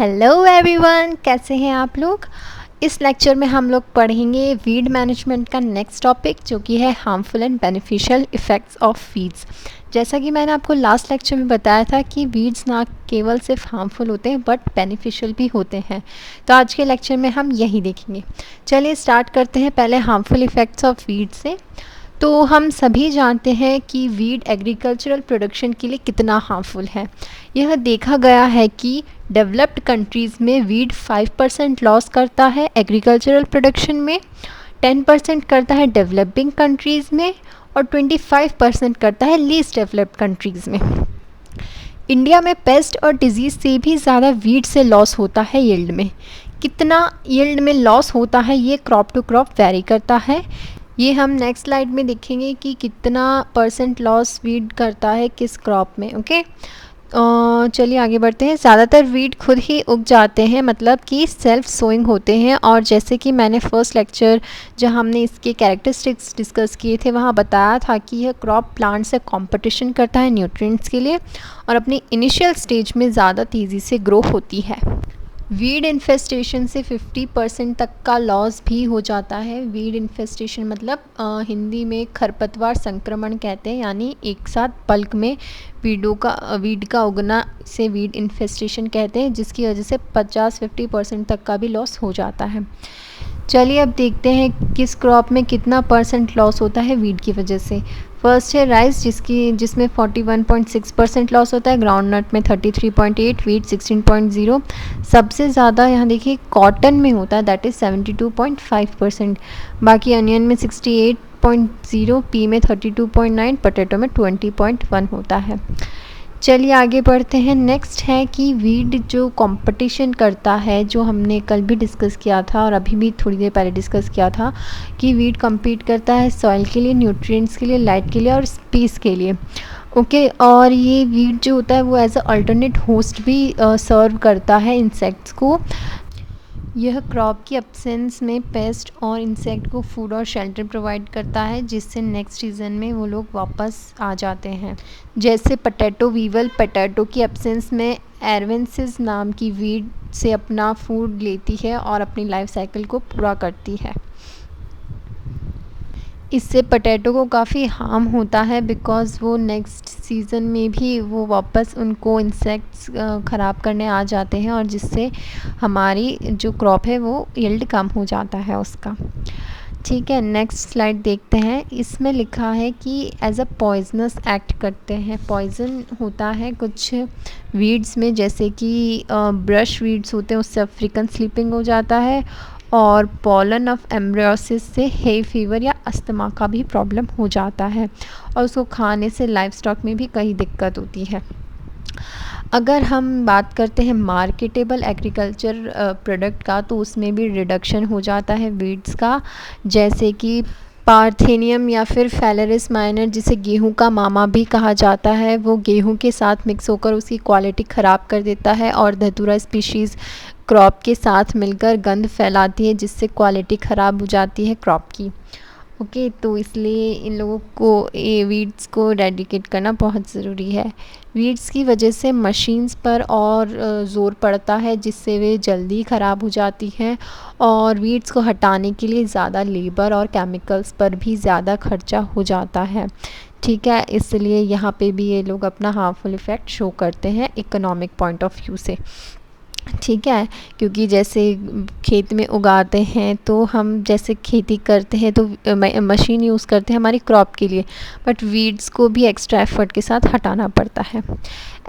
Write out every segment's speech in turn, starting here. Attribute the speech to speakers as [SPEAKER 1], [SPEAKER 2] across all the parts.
[SPEAKER 1] Hello everyone, कैसे हैं आप लोग। इस लेक्चर में हम लोग पढ़ेंगे वीड मैनेजमेंट का नेक्स्ट टॉपिक, जो कि है harmful and beneficial effects of weeds. जैसा कि मैंने आपको लास्ट लेक्चर में बताया था कि वीड्स ना केवल सिर्फ हार्मफुल होते हैं बट बेनिफिशियल भी होते हैं। तो आज के लेक्चर में हम यही देखेंगे। चलिए स्टार्ट करते हैं पहले हार्मफुल इफ़ेक्ट्स ऑफ वीड से। तो हम सभी जानते हैं कि वीड एग्रीकल्चरल प्रोडक्शन के लिए कितना हार्मफुल है। यह देखा गया है कि डेवलप्ड कंट्रीज़ में वीड 5% लॉस करता है एग्रीकल्चरल प्रोडक्शन में, 10% करता है डेवलपिंग कंट्रीज़ में और 25% करता है लीस्ट डेवलप्ड कंट्रीज़ में। इंडिया में पेस्ट और डिजीज़ से भी ज़्यादा वीड से लॉस होता है यील्ड में। कितना यील्ड में लॉस होता है ये क्रॉप टू क्रॉप वेरी करता है। ये हम नेक्स्ट स्लाइड में देखेंगे कि कितना परसेंट लॉस वीड करता है किस क्रॉप में। ओके, चलिए आगे बढ़ते हैं। ज़्यादातर वीड खुद ही उग जाते हैं, मतलब कि सेल्फ सोइंग होते हैं। और जैसे कि मैंने फर्स्ट लेक्चर जहाँ हमने इसके कैरेक्टरिस्टिक्स डिस्कस किए थे वहाँ बताया था कि यह क्रॉप प्लांट से कंपटीशन करता है न्यूट्रिएंट्स के लिए और अपनी इनिशियल स्टेज में ज़्यादा तेज़ी से ग्रो होती है। वीड इन्फेस्टेशन से 50% तक का लॉस भी हो जाता है। वीड इन्फेस्टेशन मतलब हिंदी में खरपतवार संक्रमण कहते हैं, यानी एक साथ बल्क में वीड का उगना से वीड इन्फेस्टेशन कहते हैं, जिसकी वजह से 50-50% तक का भी लॉस हो जाता है। चलिए अब देखते हैं किस क्रॉप में कितना परसेंट लॉस होता है वीड की वजह से। फर्स्ट है राइस, जिसमें 41.6% लॉस होता है, ग्राउंड नट में 33.8, वीट 16.0। सबसे ज़्यादा यहाँ देखिए कॉटन में होता है, दैट इज़ 72.5%। बाकी अनियन में 68.0, पी में 32.9, पोटैटो में 20.1 होता है। चलिए आगे बढ़ते हैं। नेक्स्ट है कि वीड जो कंपटीशन करता है, जो हमने कल भी डिस्कस किया था और अभी भी थोड़ी देर पहले डिस्कस किया था कि वीड compete करता है सॉइल के लिए, न्यूट्रिएंट्स के लिए, लाइट के लिए और स्पेस के लिए। ओके, और ये वीड जो होता है वो एज अ अल्टरनेट होस्ट भी सर्व करता है इंसेक्ट्स को। यह क्रॉप की एब्सेंस में पेस्ट और इंसेक्ट को फूड और शेल्टर प्रोवाइड करता है, जिससे नेक्स्ट सीज़न में वो लोग वापस आ जाते हैं। जैसे पोटैटो वीवल पोटैटो की एब्सेंस में एरवेंसिस नाम की वीड से अपना फूड लेती है और अपनी लाइफ साइकिल को पूरा करती है। इससे पोटैटो को काफ़ी हार्म होता है बिकॉज़ वो नेक्स्ट सीज़न में भी वो वापस उनको इंसेक्ट्स ख़राब करने आ जाते हैं और जिससे हमारी जो क्रॉप है वो यील्ड कम हो जाता है उसका। ठीक है, नेक्स्ट स्लाइड देखते हैं। इसमें लिखा है कि एज अ पॉइजनस एक्ट करते हैं। पॉइजन होता है कुछ वीड्स में, जैसे कि ब्रश वीड्स होते हैं, उससे अफ्रीकन स्लीपिंग हो जाता है और पॉलन ऑफ एम्ब्रियोसिस से हे फीवर या अस्थमा का भी प्रॉब्लम हो जाता है और उसको खाने से लाइफ स्टॉक में भी कई दिक्कत होती है। अगर हम बात करते हैं मार्केटेबल एग्रीकल्चर प्रोडक्ट का, तो उसमें भी रिडक्शन हो जाता है वीड्स का, जैसे कि पार्थेनियम या फिर फेलरिस माइनर, जिसे गेहूं का मामा भी कहा जाता है, वो गेहूं के साथ मिक्स होकर उसकी क्वालिटी ख़राब कर देता है और धतूरा स्पीशीज़ क्रॉप के साथ मिलकर गंध फैलाती है, जिससे क्वालिटी ख़राब हो जाती है क्रॉप की। ओके, तो इसलिए इन लोगों को ये वीड्स को रेडिकेट करना बहुत ज़रूरी है। वीड्स की वजह से मशीन्स पर और ज़ोर पड़ता है, जिससे वे जल्दी ख़राब हो जाती हैं और वीड्स को हटाने के लिए ज़्यादा लेबर और केमिकल्स पर भी ज़्यादा खर्चा हो जाता है। ठीक है, इसलिए यहाँ पे भी ये लोग अपना हार्मफुल इफ़ेक्ट शो करते हैं इकोनॉमिक पॉइंट ऑफ व्यू से। ठीक है, क्योंकि जैसे खेत में उगाते हैं तो हम जैसे खेती करते हैं तो मशीन यूज़ करते हैं हमारी क्रॉप के लिए, बट वीड्स को भी एक्स्ट्रा एफर्ट के साथ हटाना पड़ता है।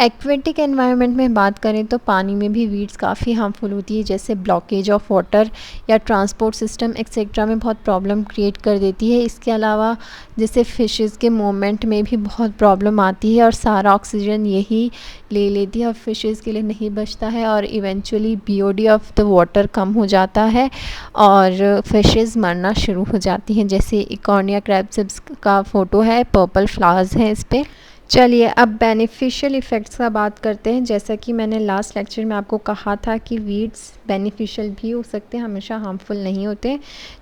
[SPEAKER 1] एक्वेटिक एनवायरनमेंट में बात करें तो पानी में भी वीड्स काफ़ी हार्मफुल होती है, जैसे ब्लॉकेज ऑफ वाटर या ट्रांसपोर्ट सिस्टम एक्सेट्रा में बहुत प्रॉब्लम क्रिएट कर देती है। इसके अलावा जैसे फिशेस के मूवमेंट में भी बहुत प्रॉब्लम आती है और सारा ऑक्सीजन यही ले लेती है और फिशेस के लिए नहीं बचता है और eventually BOD of the water कम हो जाता है और फिशेस मरना शुरू हो जाती हैं। जैसे इकॉर्निया क्रैबसिप्स का फ़ोटो है, पर्पल फ्लावर्स हैं इस पर। चलिए अब बेनिफिशियल इफ़ेक्ट्स का बात करते हैं। जैसा कि मैंने लास्ट लेक्चर में आपको कहा था कि वीड्स बेनिफिशियल भी हो सकते हैं, हमेशा हार्मफुल नहीं होते।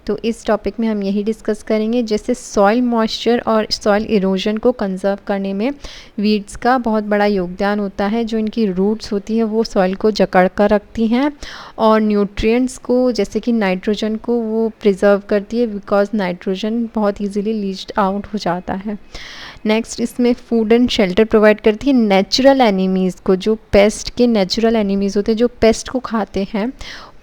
[SPEAKER 1] तो इस टॉपिक में हम यही डिस्कस करेंगे। जैसे सॉइल मॉइस्चर और सॉइल इरोजन को कंजर्व करने में वीड्स का बहुत बड़ा योगदान होता है। जो इनकी रूट्स होती हैं वो सॉइल को जकड़ कर रखती हैं और न्यूट्रिएंट्स को, जैसे कि नाइट्रोजन को, वो प्रिजर्व करती है, बिकॉज नाइट्रोजन बहुत ईजीली लीच्ड आउट हो जाता है। नेक्स्ट इसमें फूड एंड शेल्टर प्रोवाइड करती है नेचुरल एनिमीज़ को। जो पेस्ट के नेचुरल एनिमीज़ होते हैं, जो पेस्ट को खाते हैं,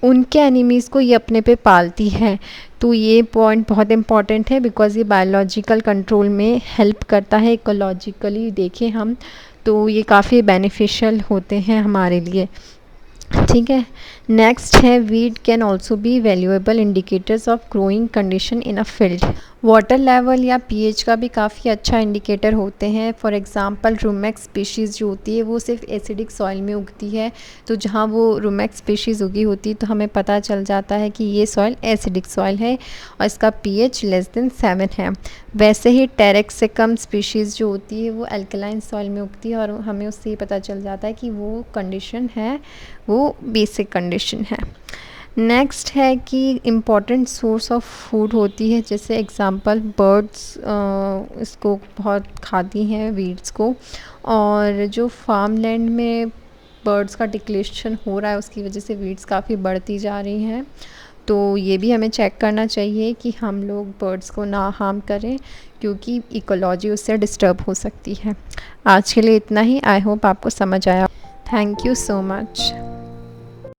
[SPEAKER 1] उनके एनिमीज़ को ये अपने पे पालती है। तो ये पॉइंट बहुत इंपॉर्टेंट है, बिकॉज ये बायोलॉजिकल कंट्रोल में हेल्प करता है। इकोलॉजिकली देखें हम तो ये काफ़ी बेनिफिशियल होते हैं हमारे लिए। ठीक है। नेक्स्ट है weed can also be valuable indicators of growing condition in a field. Water level या पीएच का भी काफ़ी अच्छा इंडिकेटर होते हैं। फॉर एग्जांपल रुमेक्स स्पीशीज़ जो होती है वो सिर्फ एसिडिक सॉइल में उगती है। तो जहाँ वो रुमेक्स स्पीशीज़ उगी होती है तो हमें पता चल जाता है कि ये सॉइल एसिडिक सॉइल है और इसका पीएच लेस देन 7 है। वैसे ही टेरेक्सिकम स्पीशीज़ जो होती है वो अल्कलाइन सॉइल में उगती है और हमें उससे ये पता चल जाता है कि वो कंडीशन है, वो बेसिक कंडीशन है। नेक्स्ट है कि इम्पॉर्टेंट सोर्स ऑफ फूड होती है। जैसे एग्जांपल बर्ड्स इसको बहुत खाती हैं वीड्स को, और जो फार्म लैंड में बर्ड्स का डिक्लेशन हो रहा है उसकी वजह से वीड्स काफ़ी बढ़ती जा रही हैं। तो ये भी हमें चेक करना चाहिए कि हम लोग बर्ड्स को ना हार्म करें, क्योंकि इकोलॉजी उससे डिस्टर्ब हो सकती है। आज के लिए इतना ही। आई होप आपको समझ आया। Thank you so much.